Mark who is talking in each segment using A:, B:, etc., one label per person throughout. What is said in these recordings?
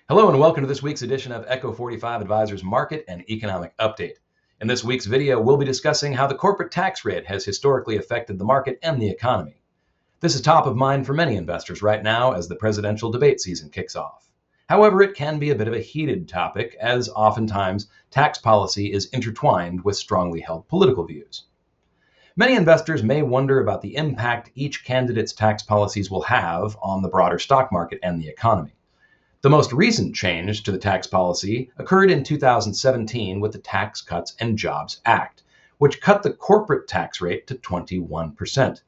A: Hello and welcome to this week's edition of Echo45 Advisors Market and Economic Update. In this week's video, we'll be discussing how the corporate tax rate has historically affected the market and the economy. This is top of mind for many investors right now as the presidential debate season kicks off. However, it can be a bit of a heated topic as oftentimes tax policy is intertwined with strongly held political views. Many investors may wonder about the impact each candidate's tax policies will have on the broader stock market and the economy. The most recent change to the tax policy occurred in 2017 with the Tax Cuts and Jobs Act, which cut the corporate tax rate to 21%.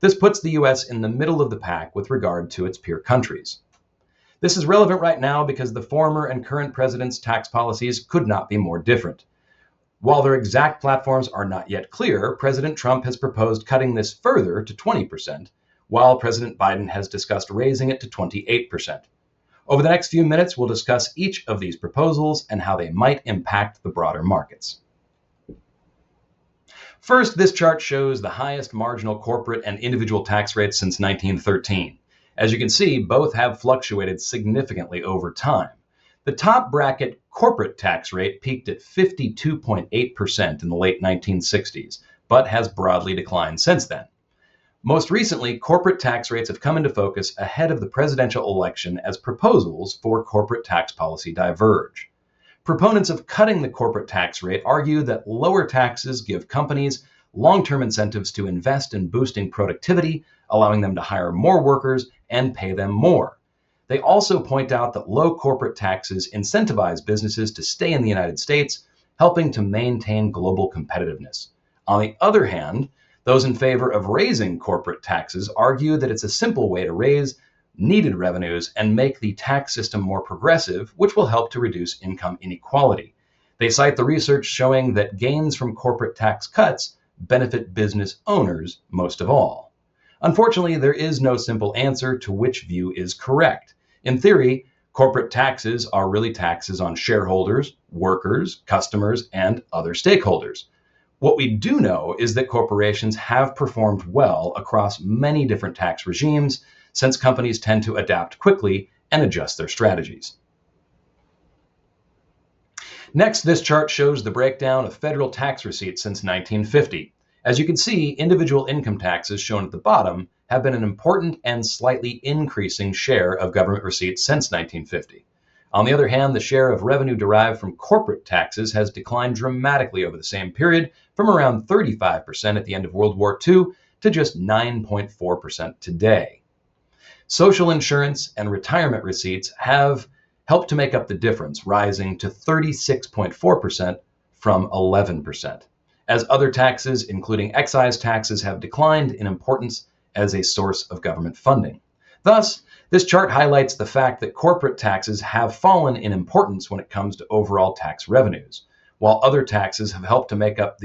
A: This puts the U.S. in the middle of the pack with regard to its peer countries. This is relevant right now because the former and current president's tax policies could not be more different. While their exact platforms are not yet clear, President Trump has proposed cutting this further to 20%, while President Biden has discussed raising it to 28%. Over the next few minutes, we'll discuss each of these proposals and how they might impact the broader markets. First, this chart shows the highest marginal corporate and individual tax rates since 1913. As you can see, both have fluctuated significantly over time. The top bracket corporate tax rate peaked at 52.8% in the late 1960s, but has broadly declined since then. Most recently, corporate tax rates have come into focus ahead of the presidential election as proposals for corporate tax policy diverge. Proponents of cutting the corporate tax rate argue that lower taxes give companies long-term incentives to invest in boosting productivity, allowing them to hire more workers and pay them more. They also point out that low corporate taxes incentivize businesses to stay in the United States, helping to maintain global competitiveness. On the other hand, those in favor of raising corporate taxes argue that it's a simple way to raise needed revenues and make the tax system more progressive, which will help to reduce income inequality. They cite the research showing that gains from corporate tax cuts benefit business owners most of all. Unfortunately, there is no simple answer to which view is correct. In theory, corporate taxes are really taxes on shareholders, workers, customers, and other stakeholders. What we do know is that corporations have performed well across many different tax regimes, since companies tend to adapt quickly and adjust their strategies. Next, this chart shows the breakdown of federal tax receipts since 1950. As you can see, individual income taxes shown at the bottom have been an important and slightly increasing share of government receipts since 1950. On the other hand, the share of revenue derived from corporate taxes has declined dramatically over the same period, from around 35% at the end of World War II to just 9.4% today. Social insurance and retirement receipts have helped to make up the difference, rising to 36.4% from 11%, as other taxes, including excise taxes, have declined in importance as a source of government funding. Thus, this chart highlights the fact that corporate taxes have fallen in importance when it comes to overall tax revenues. While other taxes have helped to make up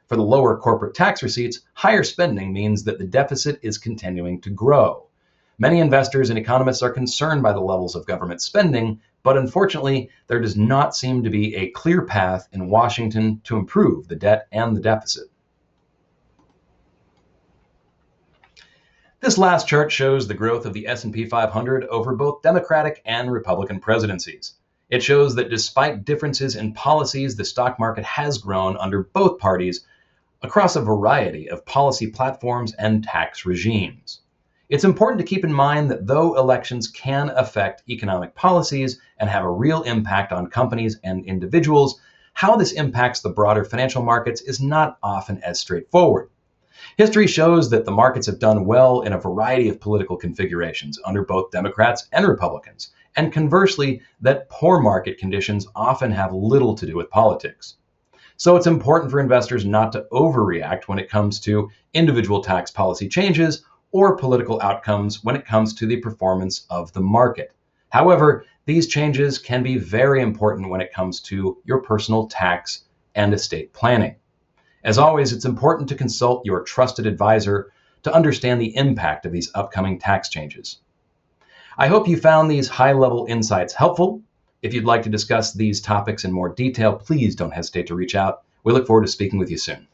A: for the lower corporate tax receipts, higher spending means that the deficit is continuing to grow. Many investors and economists are concerned by the levels of government spending, but unfortunately, there does not seem to be a clear path in Washington to improve the debt and the deficit. This last chart shows the growth of the S&P 500 over both Democratic and Republican presidencies. It shows that despite differences in policies, the stock market has grown under both parties across a variety of policy platforms and tax regimes. It's important to keep in mind that though elections can affect economic policies and have a real impact on companies and individuals, how this impacts the broader financial markets is not often as straightforward. History shows that the markets have done well in a variety of political configurations under both Democrats and Republicans, and conversely, that poor market conditions often have little to do with politics. So it's important for investors not to overreact when it comes to individual tax policy changes or political outcomes when it comes to the performance of the market. However, these changes can be very important when it comes to your personal tax and estate planning. As always, it's important to consult your trusted advisor to understand the impact of these upcoming tax changes. I hope you found these high-level insights helpful. If you'd like to discuss these topics in more detail, please don't hesitate to reach out. We look forward to speaking with you soon.